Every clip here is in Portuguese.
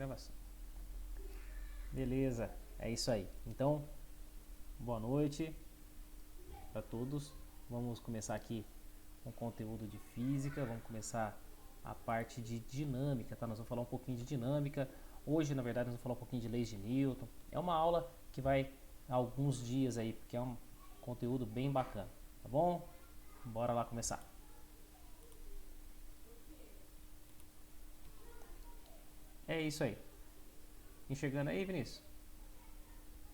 Gravação. Beleza, é isso aí. Então, boa noite para todos. Vamos começar aqui com conteúdo de física. Vamos começar a parte de dinâmica, tá? Nós vamos falar um pouquinho de dinâmica. Hoje, na verdade, nós vamos falar um pouquinho de leis de Newton. É uma aula que vai alguns dias aí, porque é um conteúdo bem bacana, tá bom? Bora lá começar. É isso aí. Enxergando aí, Vinícius?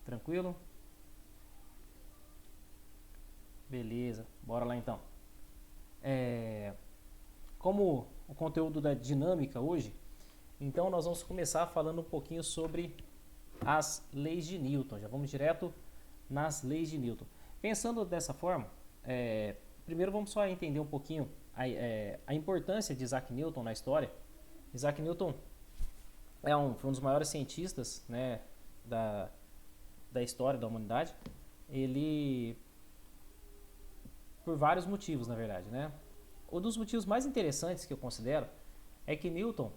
Tranquilo? Beleza, bora lá então. Como o conteúdo da dinâmica hoje, então nós vamos começar falando um pouquinho sobre as leis de Newton. Já vamos direto nas leis de Newton. Pensando dessa forma, primeiro vamos só entender um pouquinho a importância de Isaac Newton na história. Isaac Newton foi um dos maiores cientistas, né, da história da humanidade. Ele, por vários motivos, na verdade, né? Um dos motivos mais interessantes que eu considero é que Newton,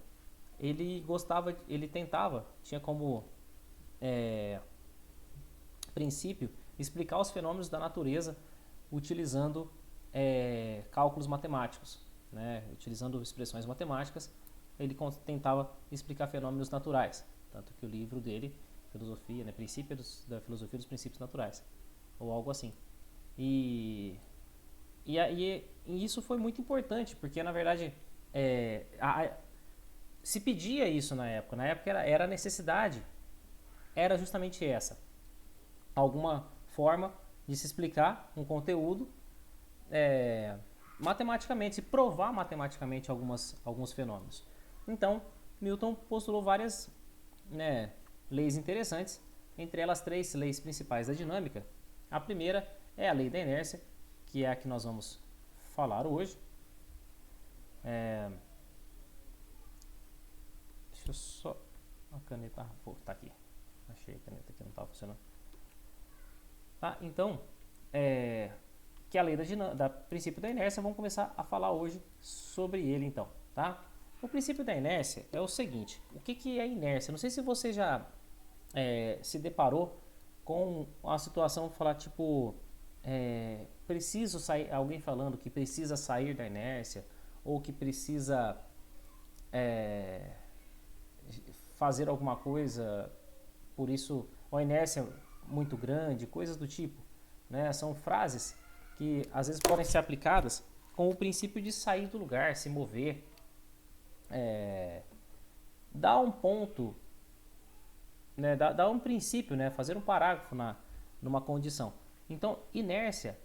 tinha como princípio explicar os fenômenos da natureza utilizando cálculos matemáticos, né? Utilizando expressões matemáticas, ele tentava explicar fenômenos naturais, tanto que o livro dele, filosofia, né, da filosofia dos princípios naturais, ou algo assim. E isso foi muito importante, porque na verdade se pedia isso na época. Na época era a necessidade, era justamente essa. Alguma forma de se explicar um conteúdo matematicamente, se provar matematicamente alguns fenômenos. Então, Newton postulou várias, né, leis interessantes, entre elas 3 leis principais da dinâmica. A primeira é a lei da inércia, que é a que nós vamos falar hoje. Deixa eu só... A caneta... Pô, tá aqui. Achei a caneta que não estava funcionando. Tá, então, que é a lei da princípio da inércia, vamos começar a falar hoje sobre ele, então, tá? O princípio da inércia é o seguinte: o que é inércia? Não sei se você já se deparou com a situação de falar tipo, preciso sair, alguém falando que precisa sair da inércia ou que precisa fazer alguma coisa, por isso a inércia é muito grande, coisas do tipo, né? São frases que às vezes podem ser aplicadas com o princípio de sair do lugar, se mover, dar um ponto, né? Dar um princípio, né? Fazer um parágrafo numa condição. Então, inércia,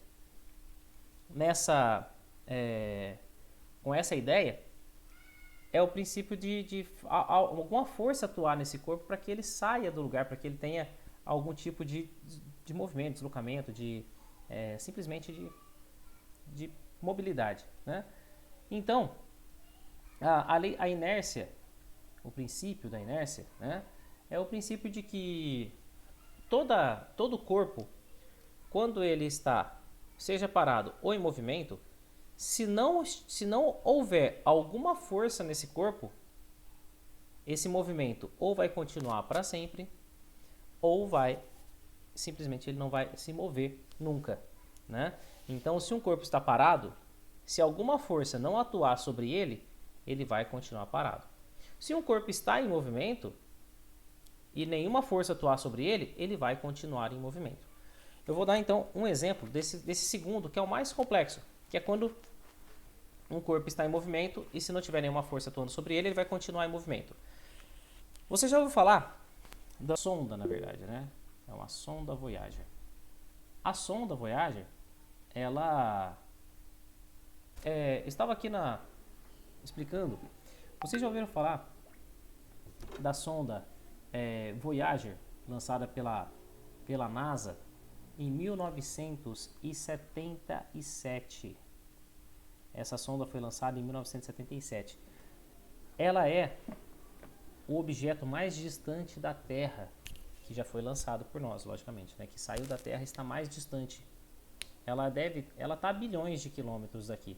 com essa ideia, é o princípio de alguma força atuar nesse corpo para que ele saia do lugar, para que ele tenha algum tipo de movimento, deslocamento, simplesmente de mobilidade, né? Então, a inércia, o princípio da inércia, né, é o princípio de que todo corpo, quando ele está, seja parado ou em movimento, se não houver alguma força nesse corpo, esse movimento ou vai continuar para sempre, ou simplesmente ele não vai se mover nunca, né? Então, se um corpo está parado, se alguma força não atuar sobre ele, ele vai continuar parado. Se um corpo está em movimento e nenhuma força atuar sobre ele, ele vai continuar em movimento. Eu vou dar então um exemplo desse segundo, que é o mais complexo, que é quando um corpo está em movimento e se não tiver nenhuma força atuando sobre ele, ele vai continuar em movimento. Você já ouviu falar da sonda, na verdade, né? É uma sonda Voyager. A sonda Voyager, ela estava aqui explicando. Vocês já ouviram falar da sonda Voyager, lançada pela NASA em 1977? Essa sonda foi lançada em 1977. Ela é o objeto mais distante da Terra que já foi lançado por nós, logicamente, né? Que saiu da Terra e está mais distante. Ela está a bilhões de quilômetros daqui.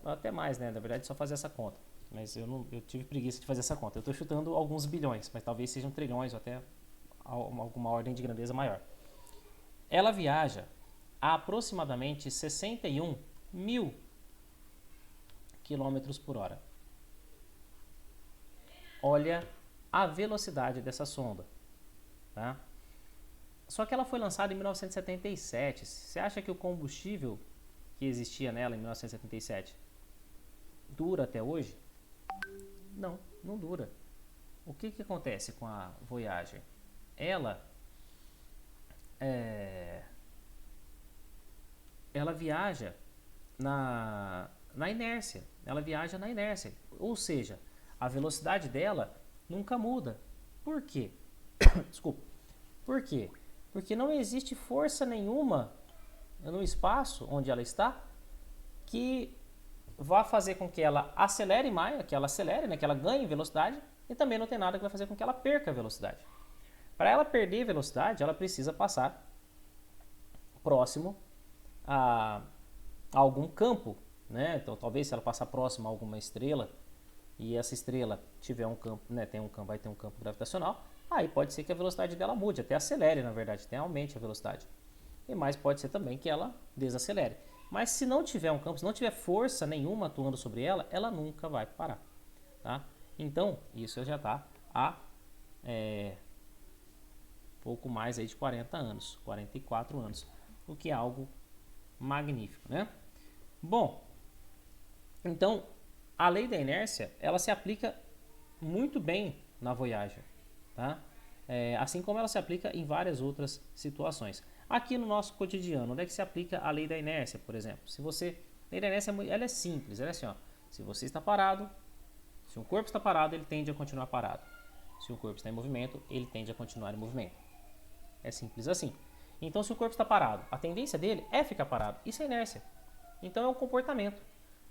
Até mais, né? Na verdade, só fazer essa conta. mas eu tive preguiça de fazer essa conta. Eu estou chutando alguns bilhões, mas talvez sejam trilhões ou até alguma ordem de grandeza maior. Ela viaja a aproximadamente 61 mil quilômetros por hora. Olha a velocidade dessa sonda. Tá? Só que ela foi lançada em 1977. Você acha que o combustível que existia nela em 1977 dura até hoje? Não, não dura. O que acontece com a Voyager? Ela viaja na inércia. Ela viaja na inércia. Ou seja, a velocidade dela nunca muda. Por quê? Desculpa. Por quê? Porque não existe força nenhuma no espaço onde ela está que vá fazer com que ela acelere mais, que ela acelere, né, que ela ganhe velocidade, e também não tem nada que vai fazer com que ela perca velocidade. Para ela perder velocidade, ela precisa passar próximo a algum campo, né? Então, talvez se ela passar próximo a alguma estrela e essa estrela tiver um campo, né, vai ter um campo gravitacional, aí pode ser que a velocidade dela mude, até acelere, na verdade, até aumente a velocidade. Mas pode ser também que ela desacelere. Mas se não tiver um campo, se não tiver força nenhuma atuando sobre ela, ela nunca vai parar. Tá? Então, isso já está há pouco mais aí de 40 anos, 44 anos, o que é algo magnífico, né? Bom, então a lei da inércia ela se aplica muito bem na Voyager, tá? Assim como ela se aplica em várias outras situações. Aqui no nosso cotidiano, onde é que se aplica a lei da inércia, por exemplo? Se você, a lei da inércia ela é simples, ela é assim, ó, se você está parado, se um corpo está parado, ele tende a continuar parado. Se um corpo está em movimento, ele tende a continuar em movimento. É simples assim. Então, se o corpo está parado, a tendência dele é ficar parado. Isso é inércia. Então, é um comportamento.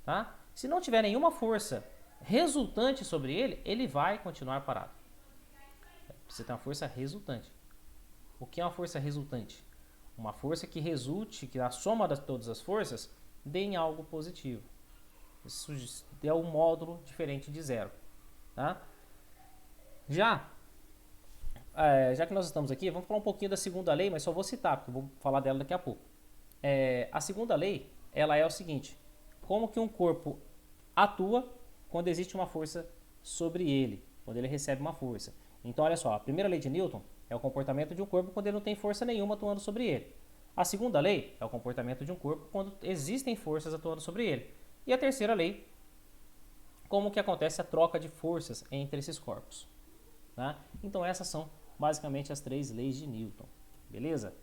Tá? Se não tiver nenhuma força resultante sobre ele, ele vai continuar parado. Você tem uma força resultante. O que é uma força resultante? Uma força que resulte, que a soma de todas as forças dê em algo positivo. Isso é um módulo diferente de zero. Tá? Já que nós estamos aqui, vamos falar um pouquinho da segunda lei, mas só vou citar, porque eu vou falar dela daqui a pouco. A segunda lei, ela é o seguinte: como que um corpo atua quando existe uma força sobre ele, quando ele recebe uma força. Então, olha só, a primeira lei de Newton é o comportamento de um corpo quando ele não tem força nenhuma atuando sobre ele. A segunda lei é o comportamento de um corpo quando existem forças atuando sobre ele. E a terceira lei, como que acontece a troca de forças entre esses corpos. Tá? Então essas são basicamente as três leis de Newton. Beleza?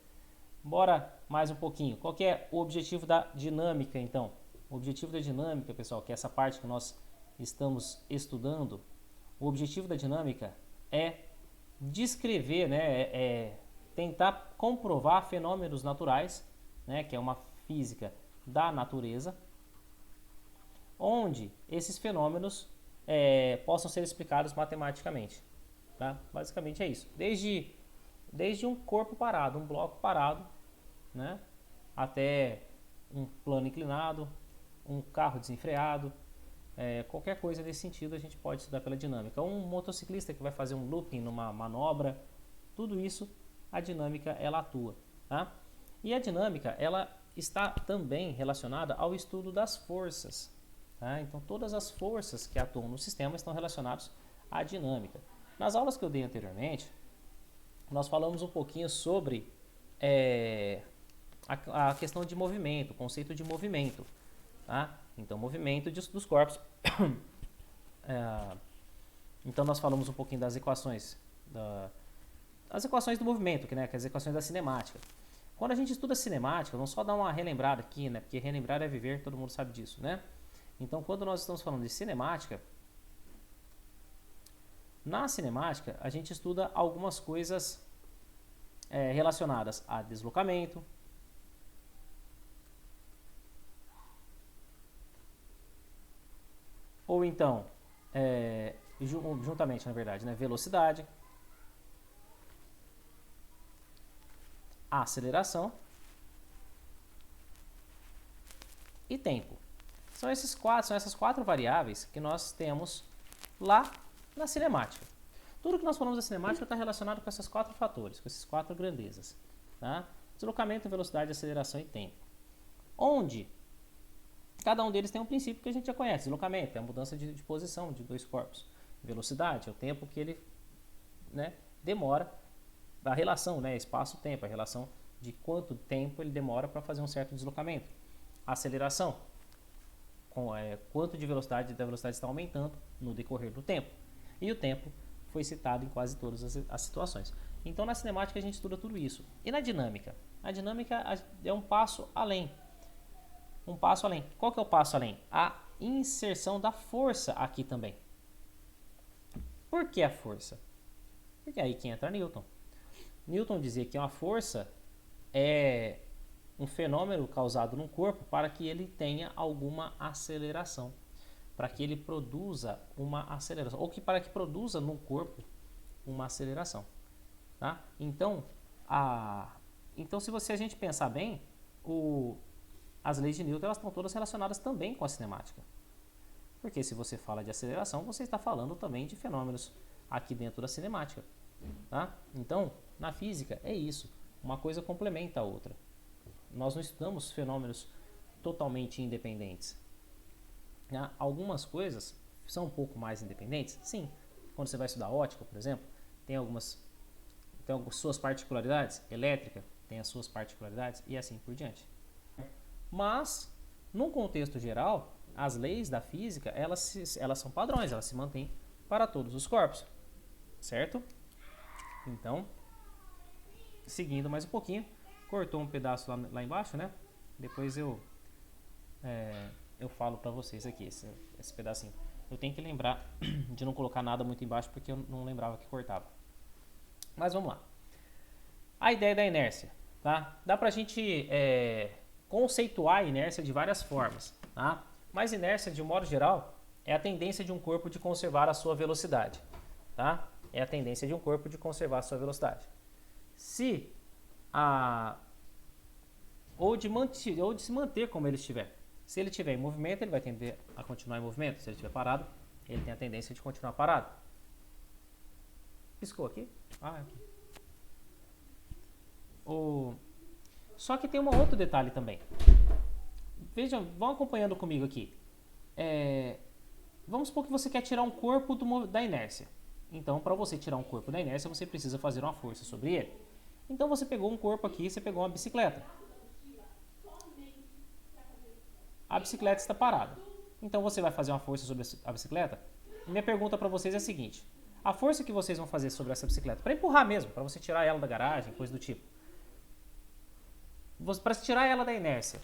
Bora mais um pouquinho. Qual que é o objetivo da dinâmica, então? O objetivo da dinâmica, pessoal, que é essa parte que nós estamos estudando, o objetivo da dinâmica é descrever, né, tentar comprovar fenômenos naturais, né, que é uma física da natureza, onde esses fenômenos possam ser explicados matematicamente. Tá? Basicamente é isso. Desde um corpo parado, um bloco parado, né, até um plano inclinado, um carro desenfreado, qualquer coisa nesse sentido a gente pode estudar pela dinâmica. Um motociclista que vai fazer um looping numa manobra, tudo isso a dinâmica ela atua. Tá? E a dinâmica ela está também relacionada ao estudo das forças. Tá? Então todas as forças que atuam no sistema estão relacionadas à dinâmica. Nas aulas que eu dei anteriormente, nós falamos um pouquinho sobre a questão de movimento, o conceito de movimento. Tá? Então, movimento dos corpos. Então, nós falamos um pouquinho das equações, as equações do movimento, que é as equações da cinemática. Quando a gente estuda cinemática, vamos só dar uma relembrada aqui, né? Porque relembrar é viver, todo mundo sabe disso, né? Então, quando nós estamos falando de cinemática, na cinemática, a gente estuda algumas coisas relacionadas a deslocamento, ou então, juntamente, na verdade, né, velocidade, aceleração e tempo. São essas quatro variáveis que nós temos lá na cinemática. Tudo que nós falamos da cinemática está relacionado com esses quatro fatores, com essas quatro grandezas. Tá? Deslocamento, velocidade, aceleração e tempo. Onde cada um deles tem um princípio que a gente já conhece. Deslocamento é a mudança de posição de dois corpos. Velocidade é o tempo que ele, né, demora, a relação, né, espaço-tempo, a relação de quanto tempo ele demora para fazer um certo deslocamento. Aceleração, quanto de velocidade está aumentando no decorrer do tempo. E o tempo foi citado em quase todas as situações. Então, na cinemática, a gente estuda tudo isso. E na dinâmica? A dinâmica é um passo além. Um passo além. Qual que é o passo além? A inserção da força aqui também. Por que a força? Porque é aí que entra Newton. Newton dizia que uma força é um fenômeno causado no corpo para que ele tenha alguma aceleração, para que ele produza uma aceleração, ou para que produza no corpo uma aceleração. Tá? Então, se a gente pensar bem, as leis de Newton elas estão todas relacionadas também com a cinemática. Porque se você fala de aceleração, você está falando também de fenômenos aqui dentro da cinemática. Tá? Então, na física é isso. Uma coisa complementa a outra. Nós não estudamos fenômenos totalmente independentes. Tá? Algumas coisas são um pouco mais independentes? Sim. Quando você vai estudar ótica, por exemplo, tem algumas suas particularidades. Elétrica tem as suas particularidades e assim por diante. Mas, num contexto geral, as leis da física, elas são padrões, elas se mantêm para todos os corpos. Certo? Então, seguindo mais um pouquinho, cortou um pedaço lá embaixo, né? Depois eu falo para vocês aqui, esse pedacinho. Eu tenho que lembrar de não colocar nada muito embaixo, porque eu não lembrava que cortava. Mas vamos lá. A ideia da inércia, tá? Dá pra gente conceituar a inércia de várias formas, tá? Mas inércia, de um modo geral, é a tendência de um corpo de conservar a sua velocidade, tá? É a tendência de um corpo de conservar a sua velocidade. Ou de se manter como ele estiver. Se ele estiver em movimento, ele vai tender a continuar em movimento. Se ele estiver parado, ele tem a tendência de continuar parado. Piscou aqui? Aqui. Só que tem um outro detalhe também. Vejam, vão acompanhando comigo aqui. Vamos supor que você quer tirar um corpo da inércia. Então, para você tirar um corpo da inércia, você precisa fazer uma força sobre ele. Então, você pegou um corpo aqui, você pegou uma bicicleta. A bicicleta está parada. Então, você vai fazer uma força sobre a bicicleta? Minha pergunta para vocês é a seguinte. A força que vocês vão fazer sobre essa bicicleta, para empurrar mesmo, para você tirar ela da garagem, coisa do tipo. Para tirar ela da inércia.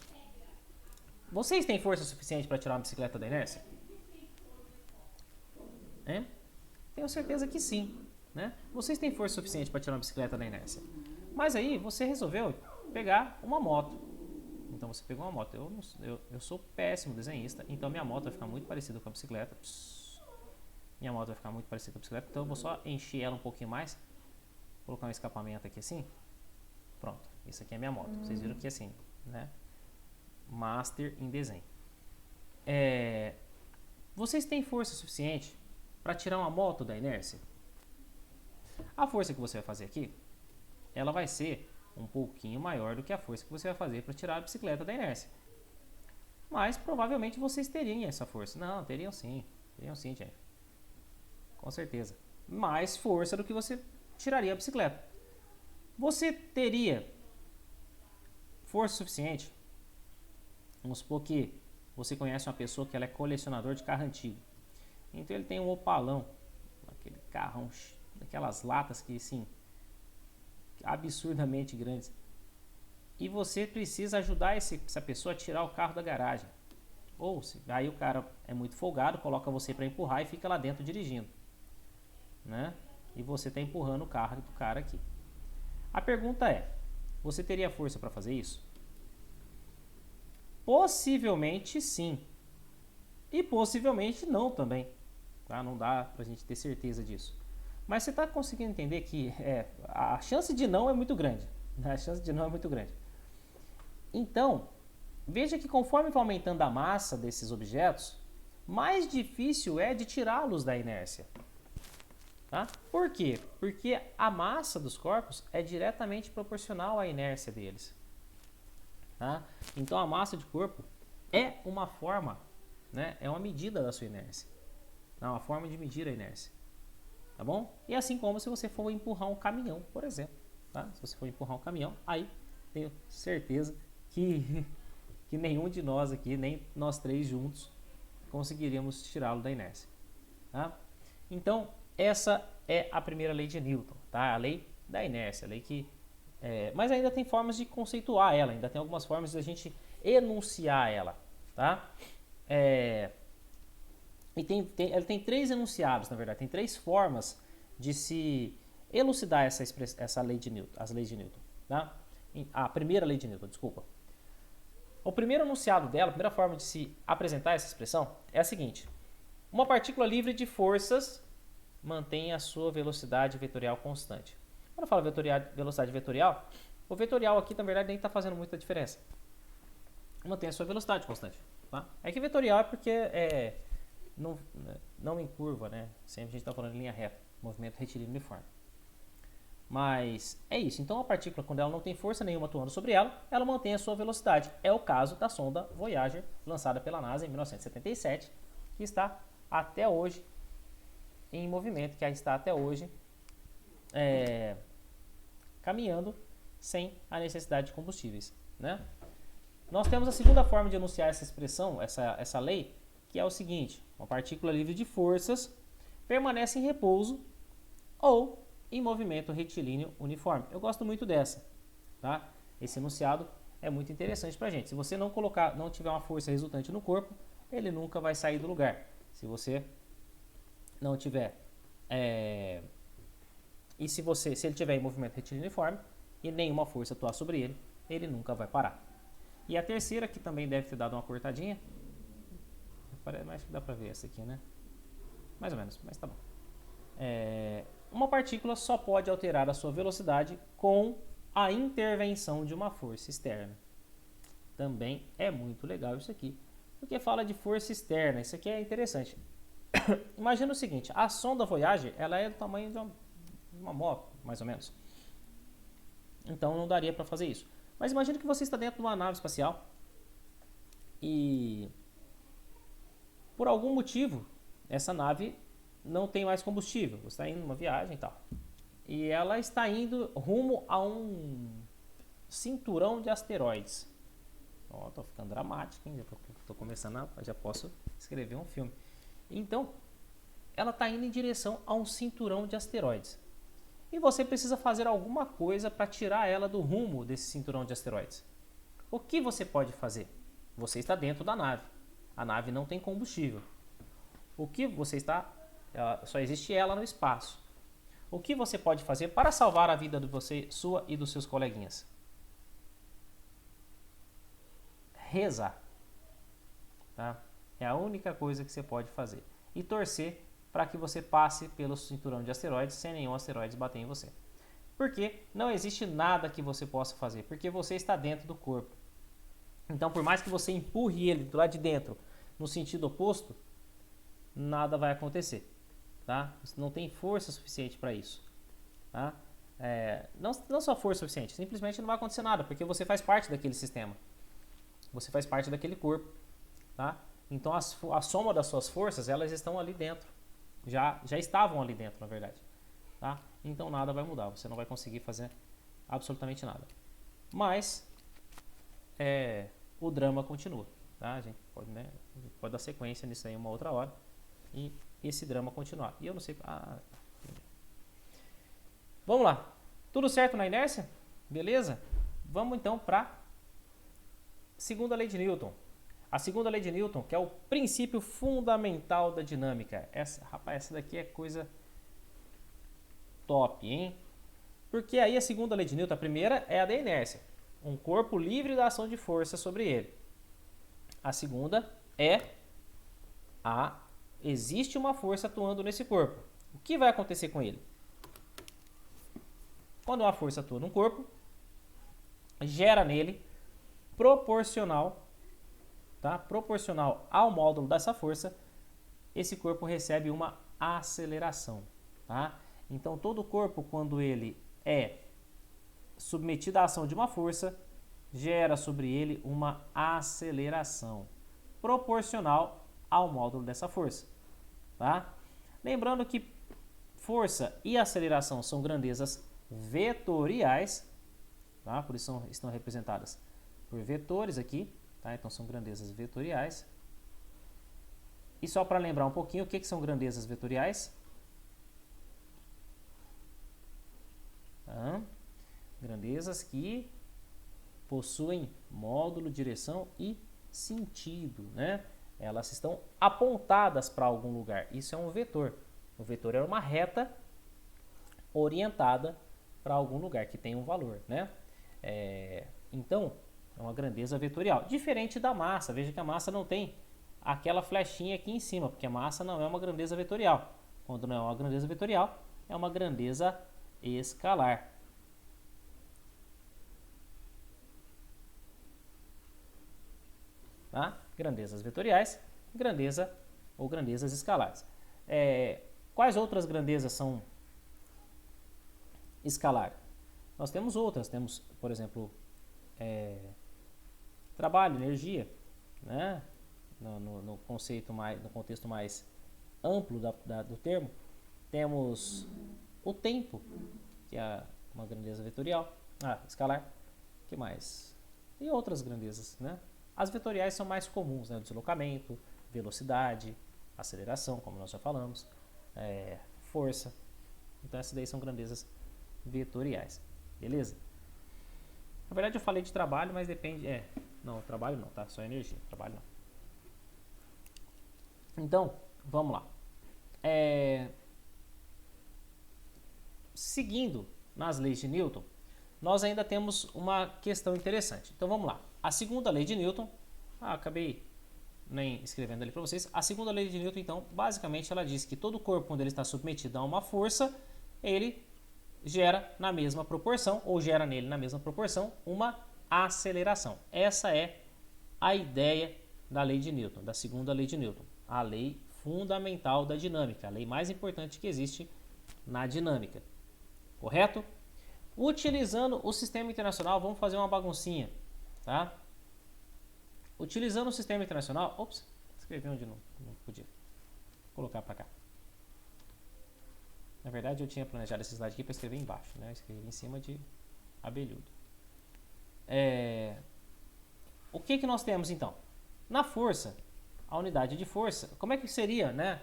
Vocês têm força suficiente para tirar uma bicicleta da inércia? Tenho certeza que sim. Né? Vocês têm força suficiente para tirar uma bicicleta da inércia. Mas aí você resolveu pegar uma moto. Então você pegou uma moto. Eu sou péssimo desenhista, então minha moto vai ficar muito parecida com a bicicleta. Minha moto vai ficar muito parecida com a bicicleta, então eu vou só encher ela um pouquinho mais. Colocar um escapamento aqui assim. Pronto, isso aqui é minha moto. Vocês viram que assim, né? Master em desenho. Vocês têm força suficiente para tirar uma moto da inércia? A força que você vai fazer aqui, ela vai ser um pouquinho maior do que a força que você vai fazer para tirar a bicicleta da inércia. Mas provavelmente vocês teriam essa força. Não, teriam sim, gente. Com certeza. Mais força do que você tiraria a bicicleta. Você teria força suficiente? Vamos supor que você conhece uma pessoa que ela é colecionador de carro antigo. Então ele tem um Opalão, aquele carrão, daquelas latas que, assim, absurdamente grandes. E você precisa ajudar essa pessoa a tirar o carro da garagem. Ou aí o cara é muito folgado, coloca você para empurrar e fica lá dentro dirigindo, né? E você está empurrando o carro do cara aqui. A pergunta é: você teria força para fazer isso? Possivelmente sim. E possivelmente não também. Tá? Não dá pra gente ter certeza disso. Mas você está conseguindo entender que a chance de não é muito grande. Né? A chance de não é muito grande. Então, veja que conforme vai aumentando a massa desses objetos, mais difícil é de tirá-los da inércia. Tá? Por quê? Porque a massa dos corpos é diretamente proporcional à inércia deles. Tá? Então a massa de corpo é uma forma, né? É uma medida da sua inércia. É uma forma de medir a inércia. Tá bom? E assim como se você for empurrar um caminhão, por exemplo. Tá? Se você for empurrar um caminhão, aí tenho certeza que nenhum de nós aqui, nem nós três juntos, conseguiríamos tirá-lo da inércia. Tá? Então, essa é a primeira lei de Newton, tá? A lei da inércia, a lei que... mas ainda tem formas de conceituar ela, ainda tem algumas formas de a gente enunciar ela, tá? Ela tem três enunciados, na verdade, tem três formas de se elucidar essa lei de Newton, as leis de Newton, tá? A primeira lei de Newton, desculpa. O primeiro enunciado dela, a primeira forma de se apresentar essa expressão é a seguinte: uma partícula livre de forças mantém a sua velocidade vetorial constante. Quando eu falo velocidade vetorial, o vetorial aqui, na verdade, nem está fazendo muita diferença. Mantém a sua velocidade constante. Tá? É que vetorial é porque não em curva, né? Sempre a gente está falando em linha reta, movimento retilíneo uniforme. Mas é isso. Então a partícula, quando ela não tem força nenhuma atuando sobre ela, ela mantém a sua velocidade. É o caso da sonda Voyager, lançada pela NASA em 1977, que está até hoje em movimento, que está até hoje caminhando sem a necessidade de combustíveis, né? Nós temos a segunda forma de enunciar essa expressão, essa lei, que é o seguinte: uma partícula livre de forças permanece em repouso ou em movimento retilíneo uniforme. Eu gosto muito dessa, tá? Esse enunciado é muito interessante para a gente. Se você não tiver uma força resultante no corpo, ele nunca vai sair do lugar. Se você não tiver e se ele tiver em movimento retilíneo uniforme e nenhuma força atuar sobre ele, ele nunca vai parar. E a terceira, que também deve ter dado uma cortadinha, acho que dá para ver essa aqui, né? Mais ou menos, mas tá bom. Uma partícula só pode alterar a sua velocidade com a intervenção de uma força externa. Também é muito legal isso aqui, porque fala de força externa. Isso aqui é interessante. Imagina o seguinte: a sonda Voyager, ela é do tamanho de uma moto, mais ou menos. Então não daria para fazer isso. Mas imagina que você está dentro de uma nave espacial e por algum motivo essa nave não tem mais combustível. Você está indo numa viagem e tal. E ela está indo rumo a um cinturão de asteroides. Tô ficando dramático, hein? Tô começando já posso escrever um filme. Então, ela está indo em direção a um cinturão de asteroides. E você precisa fazer alguma coisa para tirar ela do rumo desse cinturão de asteroides. O que você pode fazer? Você está dentro da nave. A nave não tem combustível. O que você está... só existe ela no espaço. O que você pode fazer para salvar a vida de você, sua e dos seus coleguinhas? Rezar. Tá? É a única coisa que você pode fazer. E torcer para que você passe pelo cinturão de asteroides sem nenhum asteroide bater em você. Porque não existe nada que você possa fazer, porque você está dentro do corpo. Então, por mais que você empurre ele do lado de dentro no sentido oposto, nada vai acontecer. Tá? Você não tem força suficiente para isso. Tá? Não só força suficiente, simplesmente não vai acontecer nada, porque você faz parte daquele sistema. Você faz parte daquele corpo. Tá? Então, a soma das suas forças, elas estão ali dentro. Já estavam ali dentro, na verdade. Tá? Então, nada vai mudar. Você não vai conseguir fazer absolutamente nada. Mas, o drama continua. Tá? A gente pode dar sequência nisso aí uma outra hora. E esse drama continuar. E eu não sei... Vamos lá. Tudo certo na inércia? Beleza? Vamos então para a segunda lei de Newton. A segunda lei de Newton, que é o princípio fundamental da dinâmica. Rapaz, essa daqui é coisa top, hein? Porque aí a segunda lei de Newton, a primeira é a da inércia. Um corpo livre da ação de força sobre ele. A segunda é existe uma força atuando nesse corpo. O que vai acontecer com ele? Quando uma força atua num corpo, gera nele proporcional tá? Proporcional ao módulo dessa força, esse corpo recebe uma aceleração, tá? Então, todo corpo, quando ele é submetido à ação de uma força, gera sobre ele uma aceleração proporcional ao módulo dessa força, tá? Lembrando que força e aceleração são grandezas vetoriais, tá? Por isso estão representadas por vetores aqui, tá? Então são grandezas vetoriais. E só para lembrar um pouquinho, o que são grandezas vetoriais? Grandezas que possuem módulo, direção e sentido, né? Elas estão apontadas para algum lugar. Isso é um vetor. O vetor é uma reta orientada para algum lugar que tem um valor, né? Então, é uma grandeza vetorial. Diferente da massa. Veja que a massa não tem aquela flechinha aqui em cima, porque a massa não é uma grandeza vetorial. Quando não é uma grandeza vetorial, é uma grandeza escalar. Tá? Grandezas vetoriais, grandeza ou grandezas escalares. Quais outras grandezas são escalar? Nós temos outras, temos, por exemplo, trabalho, energia, né? No contexto mais amplo do termo, temos o tempo, que é uma grandeza vetorial, escalar, que mais? E outras grandezas, né? As vetoriais são mais comuns, né? O deslocamento, velocidade, aceleração, como nós já falamos, força. Então essas daí são grandezas vetoriais, beleza? Na verdade eu falei de trabalho, mas depende... não, trabalho não, tá? Só energia, trabalho não. Então, vamos lá. Seguindo nas leis de Newton, nós ainda temos uma questão interessante. Então vamos lá. A segunda lei de Newton, acabei nem escrevendo ali para vocês. A segunda lei de Newton, então, basicamente ela diz que todo corpo, quando ele está submetido a uma força, ele gera na mesma proporção, ou gera nele na mesma proporção, uma aceleração. Essa é a ideia da lei de Newton, da segunda lei de Newton. A lei fundamental da dinâmica, a lei mais importante que existe na dinâmica. Correto? Utilizando o sistema internacional, vamos fazer uma baguncinha, tá? Utilizando o sistema internacional... Ops, escrevi onde não podia. Vou colocar para cá. Na verdade, eu tinha planejado esse slide aqui para escrever embaixo, né? Eu escrevi em cima de abelhudo. O que nós temos, então? Na força, a unidade de força, como é que seria, né?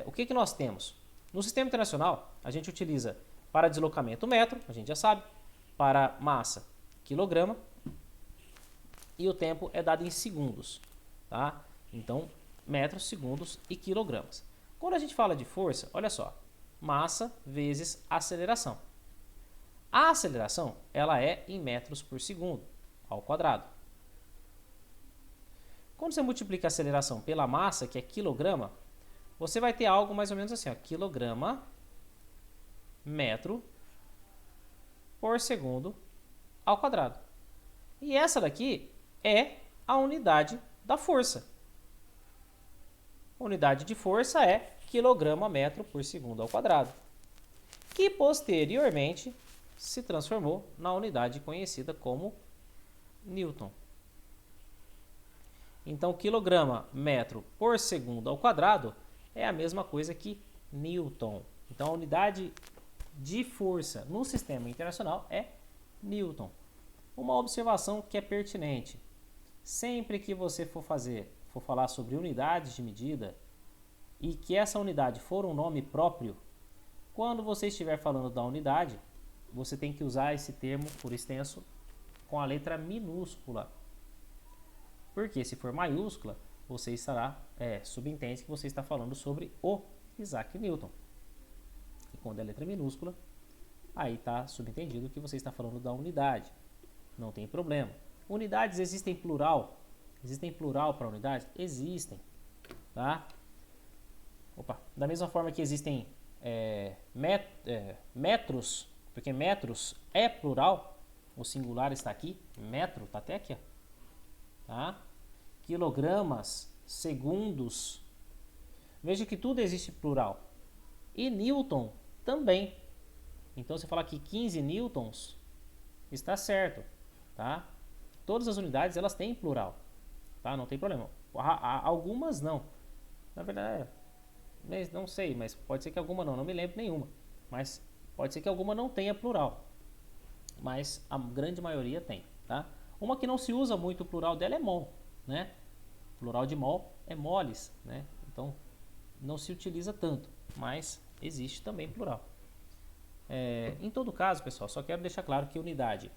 O que nós temos? No sistema internacional, a gente utiliza para deslocamento metro, a gente já sabe, para massa, quilograma, e o tempo é dado em segundos, tá? Então, metros, segundos e quilogramas. Quando a gente fala de força, olha só, massa vezes aceleração. A aceleração, ela é em metros por segundo, ao quadrado. Quando você multiplica a aceleração pela massa, que é quilograma, você vai ter algo mais ou menos assim, ó, quilograma metro por segundo ao quadrado. E essa daqui é a unidade da força. A unidade de força é quilograma metro por segundo ao quadrado, que posteriormente se transformou na unidade conhecida como Newton. Então, quilograma metro por segundo ao quadrado é a mesma coisa que Newton. Então, a unidade de força no sistema internacional é Newton. Uma observação que é pertinente. Sempre que você for falar sobre unidades de medida e que essa unidade for um nome próprio, quando você estiver falando da unidade, você tem que usar esse termo por extenso com a letra minúscula. Porque se for maiúscula, você estará, subentende que você está falando sobre o Isaac Newton. E quando é letra minúscula, aí está subentendido que você está falando da unidade. Não tem problema. Unidades existem plural? Existem plural para unidades? Existem. Tá? Da mesma forma que existem metros, porque metros é plural, o singular está aqui, metro está até aqui. Ó. Tá? quilogramas, segundos. Veja que tudo existe plural. E Newton também. Então, você fala aqui 15 newtons, está certo, tá? Todas as unidades, elas têm plural, tá? Não tem problema. Algumas não. Na verdade, não sei, mas pode ser que alguma não me lembro nenhuma. Mas pode ser que alguma não tenha plural. Mas a grande maioria tem, tá? Uma que não se usa muito o plural dela é mol, né? O plural de mol é moles, né? Então, não se utiliza tanto, mas existe também plural. Em todo caso, pessoal, só quero deixar claro que unidade,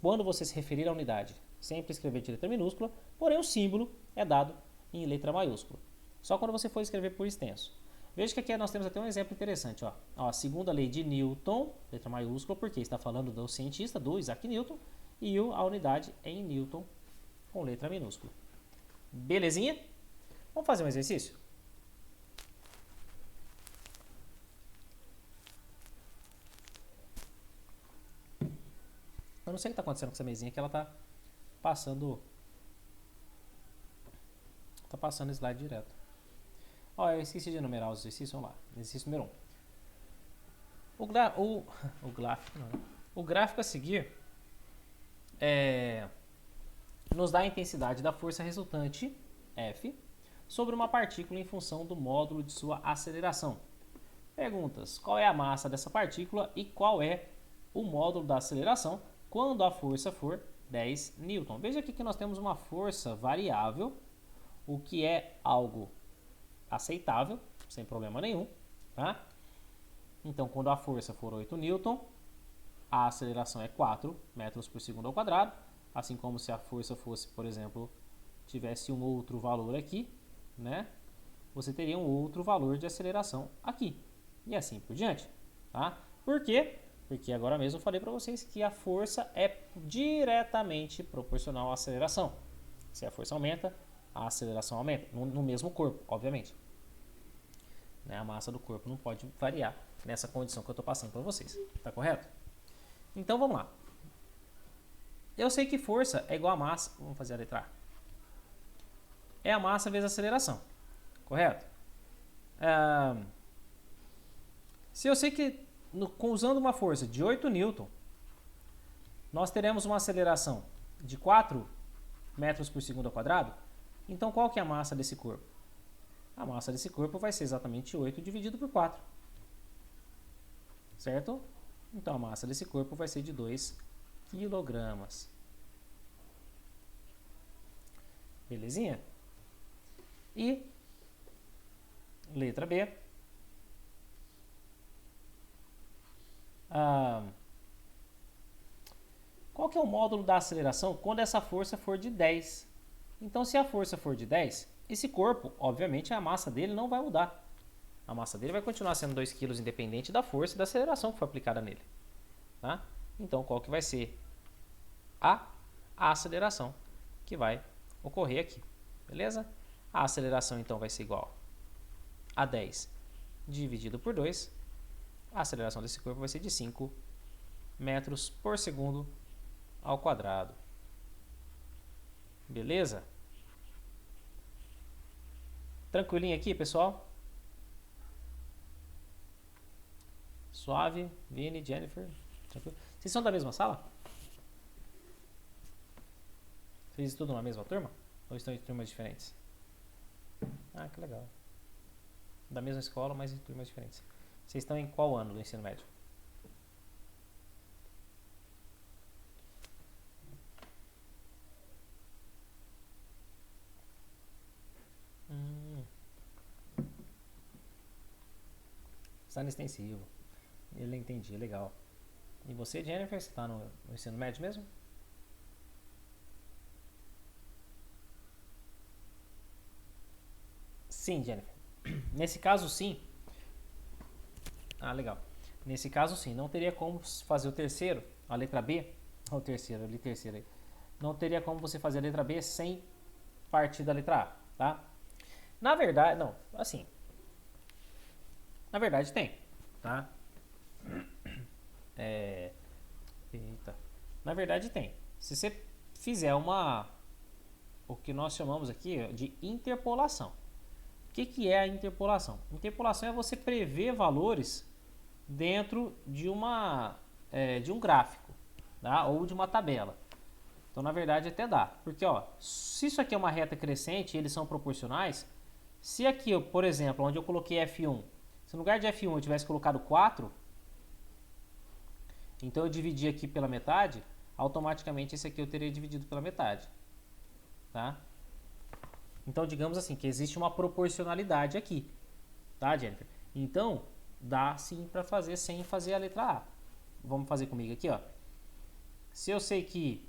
quando você se referir à unidade, sempre escrever de letra minúscula, porém o símbolo é dado em letra maiúscula. Só quando você for escrever por extenso. Veja que aqui nós temos até um exemplo interessante. A segunda lei de Newton, letra maiúscula, porque está falando do cientista, do Isaac Newton, e a unidade é em Newton, com letra minúscula. Belezinha? Vamos fazer um exercício? Eu não sei o que está acontecendo com essa mesinha, que ela está passando o slide direto. Eu esqueci de enumerar os exercícios. Vamos lá. Exercício número 1. O gráfico a seguir nos dá a intensidade da força resultante, F, sobre uma partícula em função do módulo de sua aceleração. Perguntas: qual é a massa dessa partícula e qual é o módulo da aceleração quando a força for 10 newton? Veja aqui que nós temos uma força variável, o que é algo aceitável, sem problema nenhum, tá? Então, quando a força for 8 newton, a aceleração é 4 metros por segundo ao quadrado, assim como se a força fosse, por exemplo, tivesse um outro valor aqui, né? Você teria um outro valor de aceleração aqui, e assim por diante, tá? Por quê? Porque agora mesmo eu falei para vocês que a força é diretamente proporcional à aceleração. Se a força aumenta, a aceleração aumenta, no mesmo corpo, obviamente. A massa do corpo não pode variar nessa condição que eu estou passando para vocês, tá correto? Então vamos lá. Eu sei que força é igual a massa, vamos fazer a letra A. É a massa vezes a aceleração, correto? Se eu sei que usando uma força de 8 newton, nós teremos uma aceleração de 4 metros por segundo ao quadrado, então qual que é a massa desse corpo? A massa desse corpo vai ser exatamente 8 dividido por 4. Certo? Então a massa desse corpo vai ser de 2 quilogramas. Belezinha? E letra B. Qual que é o módulo da aceleração quando essa força for de 10? Então, se a força for de 10, esse corpo, obviamente, a massa dele não vai mudar. A massa dele vai continuar sendo 2 kg independente da força e da aceleração que foi aplicada nele. Tá? Então, qual que vai ser a aceleração que vai ocorrer aqui? Beleza? A aceleração, então, vai ser igual a 10 dividido por 2. A aceleração desse corpo vai ser de 5 metros por segundo ao quadrado. Beleza? Tranquilinho aqui, pessoal? Suave, Vini, Jennifer. Tranquilo. Vocês são da mesma sala? Vocês estudam na mesma turma? Ou estão em turmas diferentes? Ah, que legal. Da mesma escola, mas em turmas diferentes. Vocês estão em qual ano do ensino médio? Está no extensivo. Ele entendi, legal. E você, Jennifer, você está no ensino médio mesmo? Sim, Jennifer. Nesse caso, sim. Ah, legal. Nesse caso, sim. Não teria como fazer o terceiro, a letra B. O terceiro, eu li terceiro aí. Não teria como você fazer a letra B sem partir da letra A, tá? Na verdade, não, assim. Na verdade tem, tá? Eita. Na verdade tem. Se você fizer uma o que nós chamamos aqui de interpolação. O que é a interpolação? Interpolação é você prever valores dentro de de um gráfico, tá? Ou de uma tabela. Então, na verdade, até dá. Porque, ó, se isso aqui é uma reta crescente e eles são proporcionais, se aqui, por exemplo, onde eu coloquei F1, se no lugar de F1 eu tivesse colocado 4, então eu dividi aqui pela metade, automaticamente esse aqui eu teria dividido pela metade. Tá? Então, digamos assim, que existe uma proporcionalidade aqui. Tá, Jennifer? Então, dá sim para fazer sem fazer a letra A. Vamos fazer comigo aqui, ó. Se eu sei que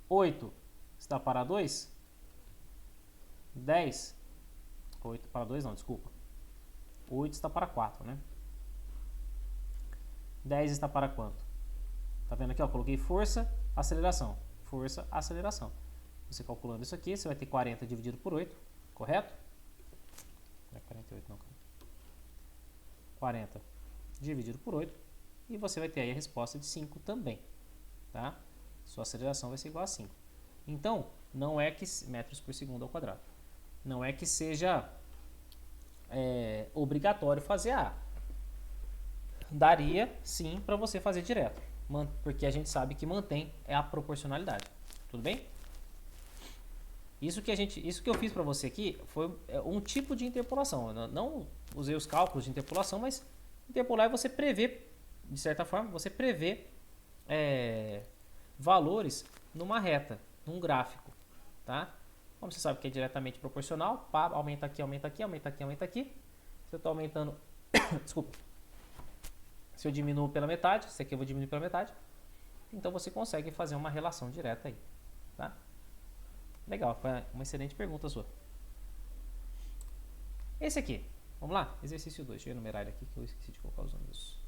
8 está para 2, 10, 8 para 2 não, desculpa. 8 está para 4, né? 10 está para quanto? Tá vendo aqui, ó, coloquei força, aceleração. Força, aceleração. Você calculando isso aqui, você vai ter 40 dividido por 8, correto? Não é 48 não, 40 dividido por 8, e você vai ter aí a resposta de 5 também, tá? Sua aceleração vai ser igual a 5. Então, não é que metros por segundo ao quadrado. Não é que seja obrigatório fazer A. Daria sim para você fazer direto, porque a gente sabe que mantém a proporcionalidade. Tudo bem? Isso que eu fiz para você aqui foi um tipo de interpolação. Eu não usei os cálculos de interpolação, mas interpolar é você prever, de certa forma, você prever valores numa reta, num gráfico, tá? Como você sabe que é diretamente proporcional, pá, aumenta aqui, aumenta aqui, aumenta aqui, aumenta aqui. Se eu estou aumentando, desculpa, se eu diminuo pela metade, esse aqui eu vou diminuir pela metade, então você consegue fazer uma relação direta aí, tá? Legal, foi uma excelente pergunta sua. Esse aqui, vamos lá? Exercício 2, deixa eu enumerar ele aqui que eu esqueci de colocar os números.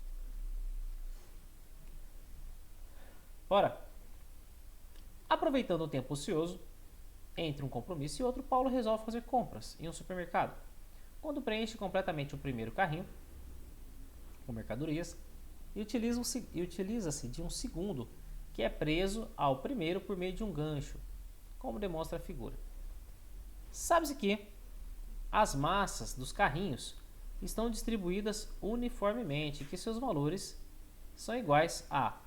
Bora! Aproveitando o tempo ocioso, entre um compromisso e outro, Paulo resolve fazer compras em um supermercado. Quando preenche completamente o primeiro carrinho, com mercadorias, e utiliza-se de um segundo, que é preso ao primeiro por meio de um gancho, como demonstra a figura. Sabe-se que as massas dos carrinhos estão distribuídas uniformemente e que seus valores são iguais a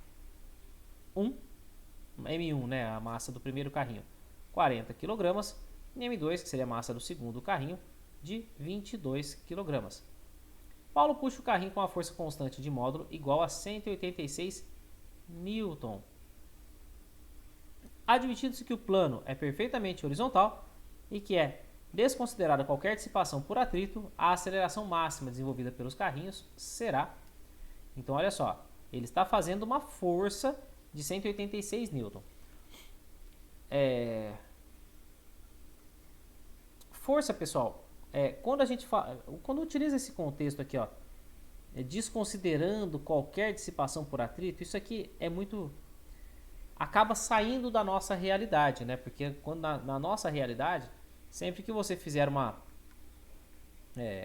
M1, né, a massa do primeiro carrinho, 40 kg, e M2, que seria a massa do segundo carrinho, de 22 kg. Paulo puxa o carrinho com a força constante de módulo igual a 186 Newton. Admitindo-se que o plano é perfeitamente horizontal e que é desconsiderada qualquer dissipação por atrito, a aceleração máxima desenvolvida pelos carrinhos será... Então, olha só, ele está fazendo uma força de 186 Newton. Força, pessoal, quando utiliza esse contexto aqui, ó, desconsiderando qualquer dissipação por atrito, isso aqui é muito... acaba saindo da nossa realidade, né? Porque quando na nossa realidade, sempre que você fizer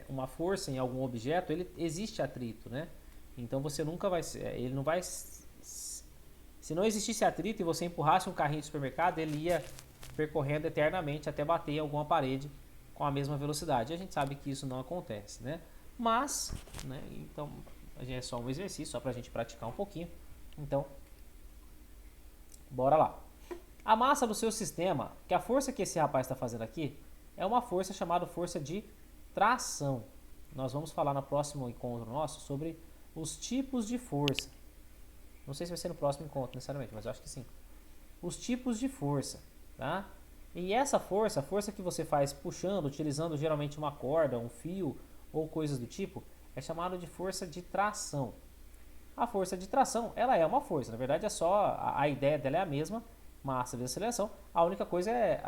uma força em algum objeto, ele existe atrito, né? Então você nunca vai... ele não vai... Se não existisse atrito e você empurrasse um carrinho de supermercado, ele ia percorrendo eternamente até bater em alguma parede com a mesma velocidade. A gente sabe que isso não acontece, né? Mas, né, então, é só um exercício, só para a gente praticar um pouquinho. Então, bora lá. A massa do seu sistema, que a força que esse rapaz está fazendo aqui, é uma força chamada força de tração. Nós vamos falar no próximo encontro nosso sobre os tipos de força. Não sei se vai ser no próximo encontro necessariamente, mas eu acho que sim. Os tipos de força, tá? E essa força, a força que você faz puxando, utilizando geralmente uma corda, um fio ou coisas do tipo, é chamada de força de tração. A força de tração, ela é uma força, na verdade é só, a ideia dela é a mesma, massa vezes aceleração, a única coisa é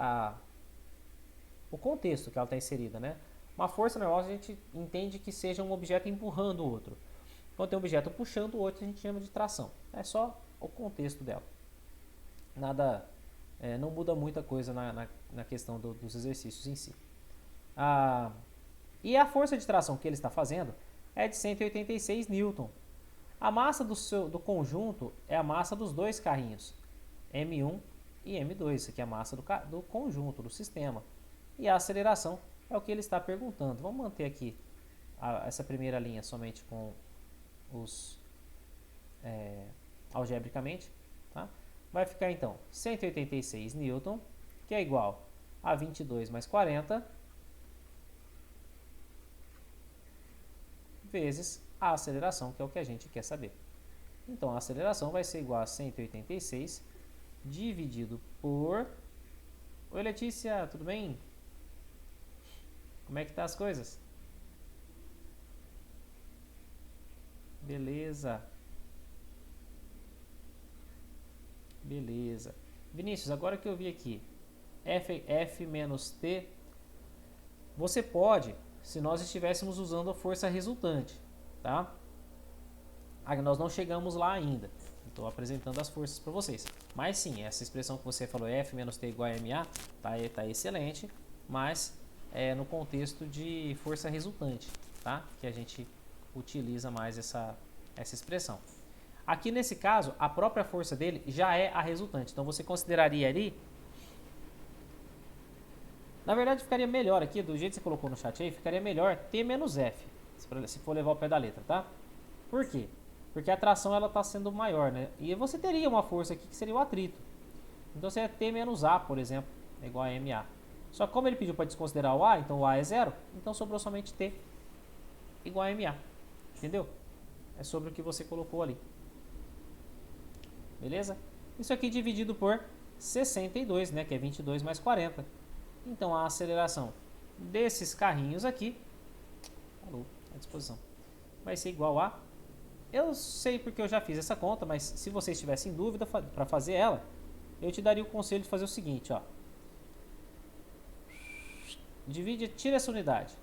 o contexto que ela está inserida, né? Uma força normal a gente entende que seja um objeto empurrando o outro. Quando tem um objeto puxando o outro, a gente chama de tração. É só o contexto dela. Nada, não muda muita coisa na questão dos exercícios em si. E a força de tração que ele está fazendo é de 186 Newton. A massa do conjunto é a massa dos dois carrinhos, M1 e m2, isso aqui é a massa do conjunto, do sistema. E a aceleração é o que ele está perguntando. Vamos manter aqui essa primeira linha somente com os algebricamente, tá? Vai ficar então 186 newton, que é igual a 22 mais 40 vezes a aceleração, que é o que a gente quer saber. Então a aceleração vai ser igual a 186 dividido por... Oi Letícia, tudo bem? Como é que tá as coisas? Beleza. Beleza. Vinícius, agora que eu vi aqui, F menos T, você pode, se nós estivéssemos usando a força resultante, tá? Nós não chegamos lá ainda. Estou apresentando as forças para vocês. Mas sim, essa expressão que você falou, F menos T igual a MA, tá excelente, mas é no contexto de força resultante, tá? Que a gente utiliza mais essa expressão. Aqui nesse caso, a própria força dele já é a resultante. Então você consideraria ali... Na verdade ficaria melhor aqui, do jeito que você colocou no chat aí, ficaria melhor T menos F, se for levar o pé da letra, tá? Por quê? Porque a tração ela está sendo maior, né? E você teria uma força aqui que seria o atrito. Então seria T menos A, por exemplo, é igual a MA. Só que como ele pediu para desconsiderar o A, então o A é zero, então sobrou somente T igual a MA. Entendeu? É sobre o que você colocou ali. Beleza? Isso aqui dividido por 62, né? Que é 22 mais 40. Então a aceleração desses carrinhos aqui, falou, à disposição, vai ser igual a... Eu sei porque eu já fiz essa conta, mas se vocês tivessem dúvida para fazer ela, eu te daria o conselho de fazer o seguinte, ó. Tira essa unidade.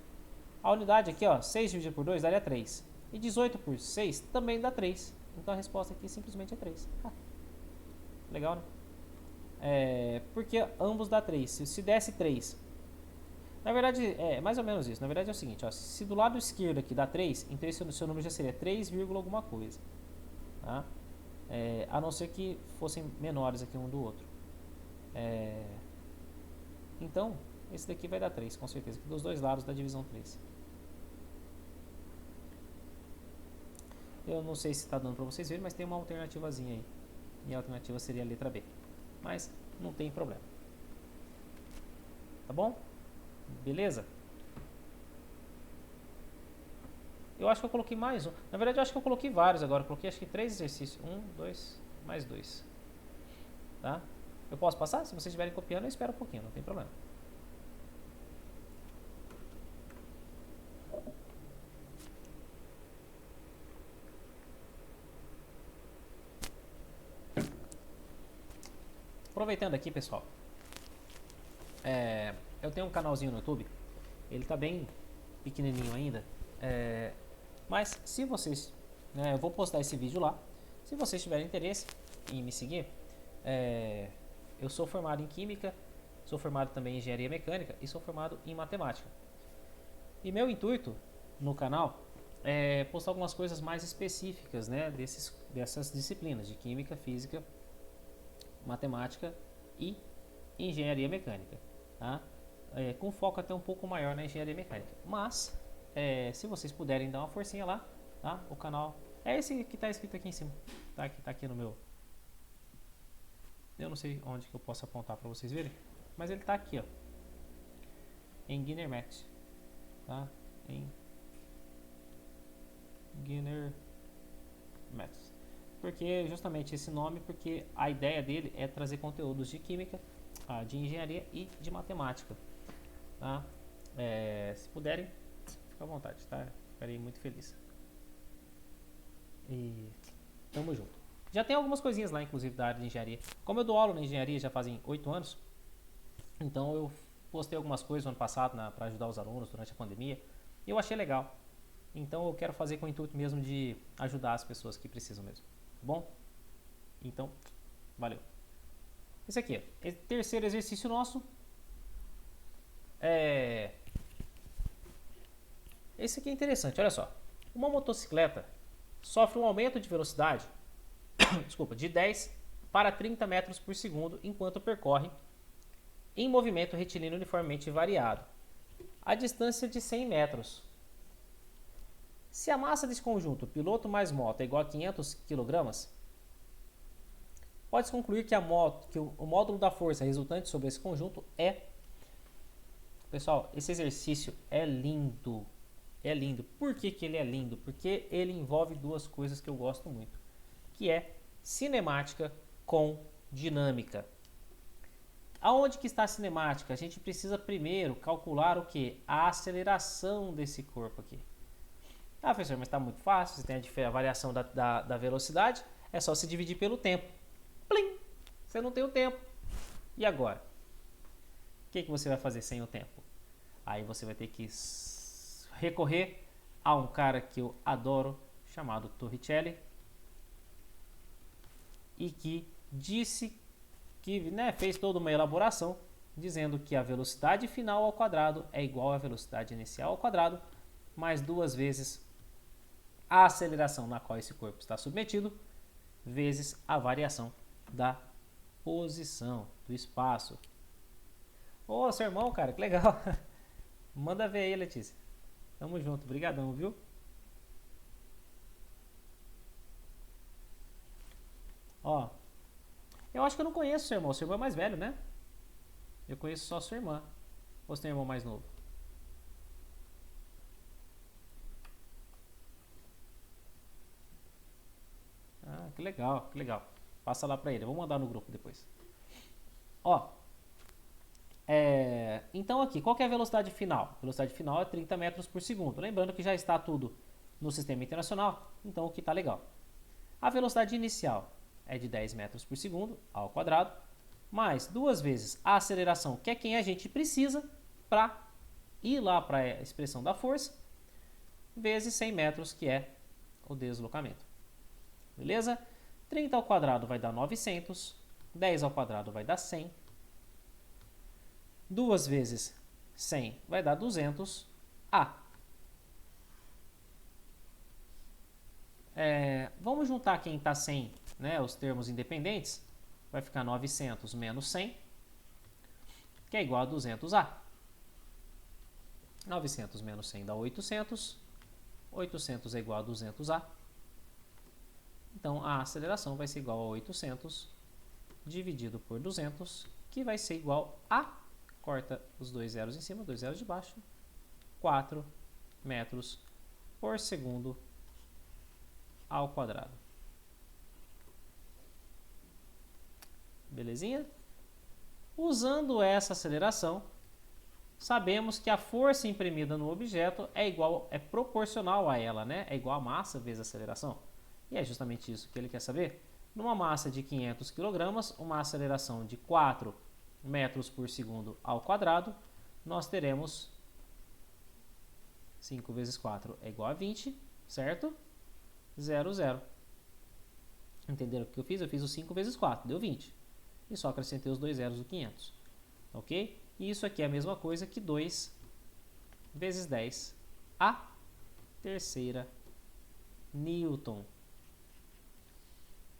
A unidade aqui, ó, 6 dividido por 2 daria 3. E 18 por 6 também dá 3. Então a resposta aqui simplesmente é 3. Legal, né? Porque ambos dá 3. Se desse 3... Na verdade, é mais ou menos isso. Na verdade é o seguinte, ó, se do lado esquerdo aqui dá 3, então esse seu número já seria 3, alguma coisa. Tá? A não ser que fossem menores aqui um do outro. Então, esse daqui vai dar 3, com certeza. Que dos dois lados dá divisão 3. Eu não sei se está dando para vocês verem, mas tem uma alternativazinha aí. E a alternativa seria a letra B. Mas não tem problema. Tá bom? Beleza? Eu acho que eu coloquei mais um. Na verdade, eu acho que eu coloquei vários agora. Eu coloquei acho que 3 exercícios. 1, 2, mais 2. Tá? Eu posso passar? Se vocês estiverem copiando, eu espero um pouquinho. Não tem problema. Aproveitando aqui, pessoal. Eu tenho um canalzinho no YouTube. Ele tá bem pequenininho ainda. Mas se vocês... eu vou postar esse vídeo lá. Se vocês tiverem interesse em me seguir... eu sou formado em Química. Sou formado também em Engenharia Mecânica. E sou formado em Matemática. E meu intuito no canal é postar algumas coisas mais específicas, né, dessas disciplinas de Química, Física, Matemática e Engenharia Mecânica, tá? Com foco até um pouco maior na Engenharia Mecânica. Mas, se vocês puderem dar uma forcinha lá, tá? O canal é esse que está escrito aqui em cima, tá? Que está aqui no meu... Eu não sei onde que eu posso apontar para vocês verem, mas ele está aqui, ó, em Guiner Math, tá? Em Guiner Math. Porque justamente esse nome, porque a ideia dele é trazer conteúdos de química, de engenharia e de matemática, tá? Se puderem, fica à vontade, tá? Ficarei muito feliz. E tamo junto. Já tem algumas coisinhas lá, inclusive, da área de engenharia. Como eu dou aula na engenharia já fazem 8 anos, então eu postei algumas coisas no ano passado para ajudar os alunos durante a pandemia. E eu achei legal. Então eu quero fazer com o intuito mesmo de ajudar as pessoas que precisam mesmo. Tá bom? Então, valeu. Esse aqui, esse terceiro exercício nosso. Esse aqui é interessante, olha só. Uma motocicleta sofre um aumento de velocidade desculpa, de 10 para 30 metros por segundo enquanto percorre em movimento retilíneo uniformemente variado. A distância de 100 metros. Se a massa desse conjunto, piloto mais moto, é igual a 500 kg, pode-se concluir que, o módulo da força resultante sobre esse conjunto é... Pessoal, esse exercício é lindo. É lindo. Por que ele é lindo? Porque ele envolve duas coisas que eu gosto muito, que é cinemática com dinâmica. Aonde que está a cinemática? A gente precisa primeiro calcular o que? A aceleração desse corpo aqui. Ah, professor, mas está muito fácil, você tem a variação da velocidade, é só se dividir pelo tempo. Plim! Você não tem o tempo. E agora? O que você vai fazer sem o tempo? Aí você vai ter que recorrer a um cara que eu adoro, chamado Torricelli, e que disse que fez toda uma elaboração dizendo que a velocidade final ao quadrado é igual à velocidade inicial ao quadrado mais 2 vezes a aceleração na qual esse corpo está submetido vezes a variação da posição do espaço. Ô, seu irmão, cara, que legal. Manda ver aí, Letícia. Tamo junto, brigadão, viu? Ó, eu acho que eu não conheço seu irmão. Seu irmão é mais velho, né? Eu conheço só sua irmã. Ou seu irmão mais novo? Ah, que legal, que legal. Passa lá pra ele. Eu vou mandar no grupo depois. Ó, então aqui, qual que é a velocidade final? A velocidade final é 30 metros por segundo. Lembrando que já está tudo no sistema internacional, então o que está legal. A velocidade inicial é de 10 metros por segundo ao quadrado, mais 2 vezes a aceleração, que é quem a gente precisa para ir lá para a expressão da força, vezes 100 metros, que é o deslocamento. Beleza? 30 ao quadrado vai dar 900, 10 ao quadrado vai dar 100, 2 vezes 100 vai dar 200A. Vamos juntar quem está sem, os termos independentes. Vai ficar 900 menos 100, que é igual a 200A. 900 menos 100 dá 800. 800 é igual a 200A. Então, a aceleração vai ser igual a 800 dividido por 200, que vai ser igual a... Corta os 2 zeros em cima, 2 zeros de baixo. 4 metros por segundo ao quadrado. Belezinha? Usando essa aceleração, sabemos que a força imprimida no objeto é proporcional a ela, né? É igual a massa vezes a aceleração. E é justamente isso que ele quer saber. Numa massa de 500 kg, uma aceleração de 4 metros por segundo ao quadrado, nós teremos 5 vezes 4 é igual a 20, certo? 0, 0. Entenderam o que eu fiz? Eu fiz o 5 vezes 4, deu 20. E só acrescentei os 2 zeros do 500. Ok? E isso aqui é a mesma coisa que 2 vezes 10 a terceira Newton.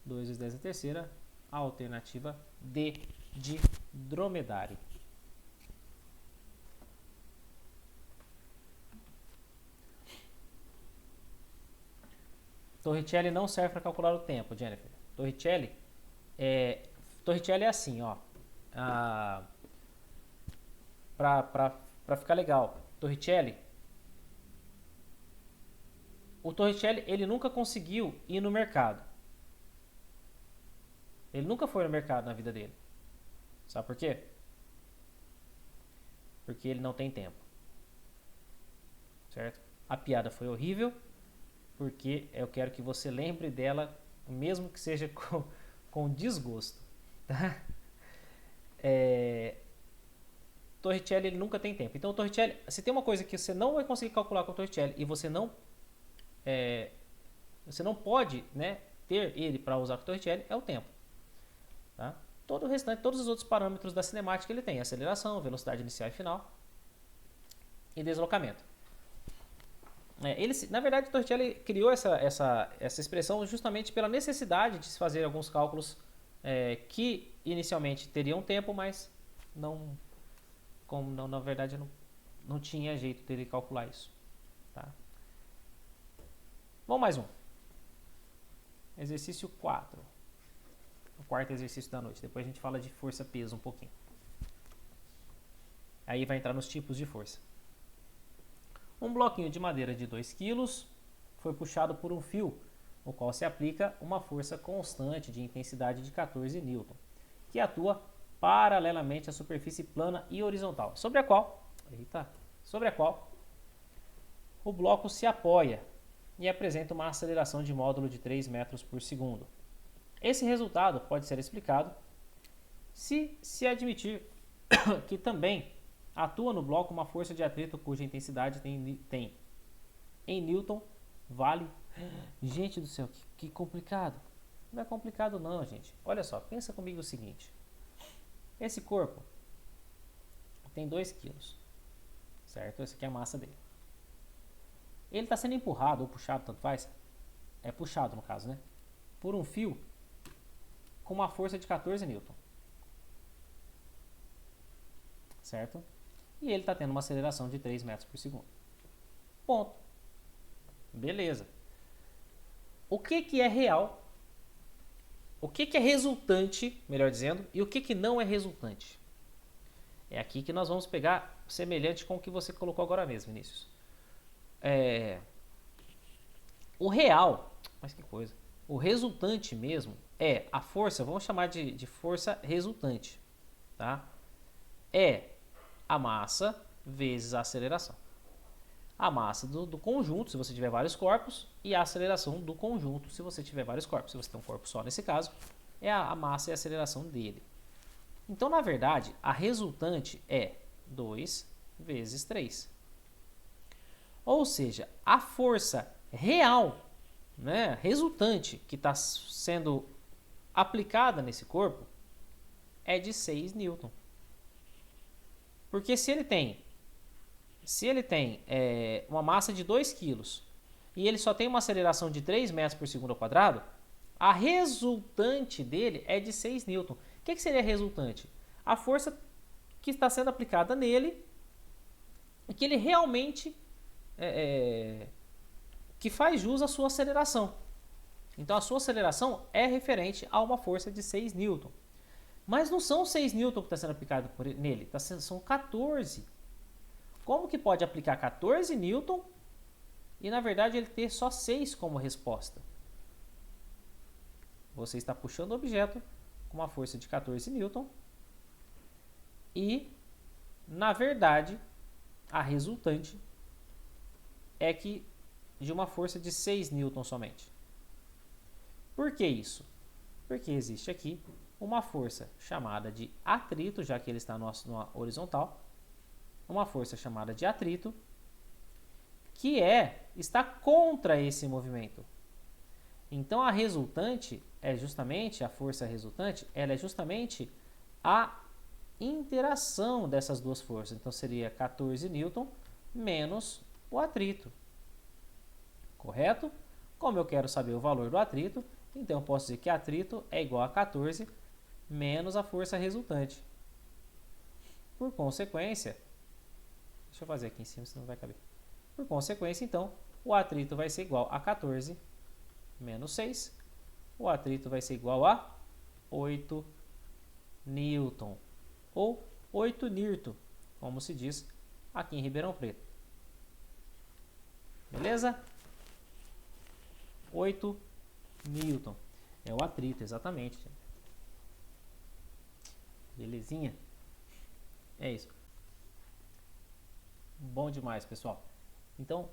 2 vezes 10 a terceira, a alternativa D de dromedário. Torricelli não serve para calcular o tempo, Jennifer. Torricelli é assim, ó. Para ficar legal, o Torricelli ele nunca conseguiu ir no mercado. Ele nunca foi no mercado na vida dele. Sabe por quê? Porque ele não tem tempo. Certo? A piada foi horrível, porque eu quero que você lembre dela, mesmo que seja com desgosto. Tá? Torricelli ele nunca tem tempo. Então, o Torricelli, se tem uma coisa que você não vai conseguir calcular com o Torricelli e você não pode, ter ele para usar com o Torricelli, é o tempo. Tá? Todo o restante, todos os outros parâmetros da cinemática ele tem: aceleração, velocidade inicial e final e deslocamento. Na verdade, o Torricelli criou essa expressão justamente pela necessidade de se fazer alguns cálculos que inicialmente teria um tempo, mas não, como não, na verdade não tinha jeito dele calcular isso. Tá? Vamos mais um. Exercício 4. O quarto exercício da noite. Depois a gente fala de força-peso um pouquinho. Aí vai entrar nos tipos de força. Um bloquinho de madeira de 2 kg foi puxado por um fio, no qual se aplica uma força constante de intensidade de 14 N, que atua paralelamente à superfície plana e horizontal, sobre a qual o bloco se apoia e apresenta uma aceleração de módulo de 3 metros por segundo. Esse resultado pode ser explicado se admitir que também atua no bloco uma força de atrito cuja intensidade tem em Newton vale. Gente do céu, que complicado. Não é complicado não, gente. Olha só, pensa comigo o seguinte. Esse corpo tem 2 kg, certo? Essa aqui é a massa dele. Ele está sendo empurrado ou puxado, tanto faz. É puxado no caso, né? Por um fio com uma força de 14 N. Certo? E ele está tendo uma aceleração de 3 metros por segundo. Ponto. Beleza. O que é real? O que é resultante, melhor dizendo, e o que não é resultante? É aqui que nós vamos pegar semelhante com o que você colocou agora mesmo, Vinícius. O real, mas que coisa. O resultante mesmo é a força, vamos chamar de força resultante, tá? É a massa vezes a aceleração. A massa do conjunto, se você tiver vários corpos, e a aceleração do conjunto, se você tiver vários corpos. Se você tem um corpo só, nesse caso, é a massa e a aceleração dele. Então, na verdade, a resultante é 2 vezes 3. Ou seja, a força real, né, resultante, que está sendo aplicada nesse corpo, é de 6 newton. Porque se ele tem uma massa de 2 kg e ele só tem uma aceleração de 3 metros por segundo ao quadrado, a resultante dele é de 6 newton. O que seria a resultante? A força que está sendo aplicada nele e que ele realmente que faz jus à sua aceleração. Então a sua aceleração é referente a uma força de 6 newton. Mas não são 6 newton que está sendo aplicado nele, são 14. Como que pode aplicar 14 newton e na verdade ele ter só 6 como resposta? Você está puxando o objeto com uma força de 14 newton e na verdade a resultante é que de uma força de 6 newton somente. Por que isso? Porque existe aqui uma força chamada de atrito, já que ele está no horizontal, uma força chamada de atrito, que está contra esse movimento. Então a resultante é justamente, a força resultante, ela é justamente a interação dessas duas forças. Então seria 14 newton menos o atrito. Correto? Como eu quero saber o valor do atrito, então eu posso dizer que atrito é igual a 14 menos a força resultante. Por consequência, deixa eu fazer aqui em cima, senão não vai caber. Por consequência, então, o atrito vai ser igual a 14 menos 6. O atrito vai ser igual a 8 newton. Ou 8 newton, como se diz aqui em Ribeirão Preto. Beleza? 8 newton. É o atrito, exatamente. Belezinha? É isso. Bom demais, pessoal. Então,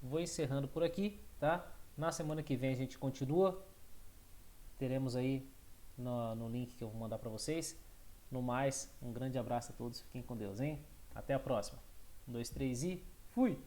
vou encerrando por aqui, tá? Na semana que vem a gente continua. Teremos aí no link que eu vou mandar para vocês. No mais, um grande abraço a todos. Fiquem com Deus, hein? Até a próxima. 1, 2, 3 e fui!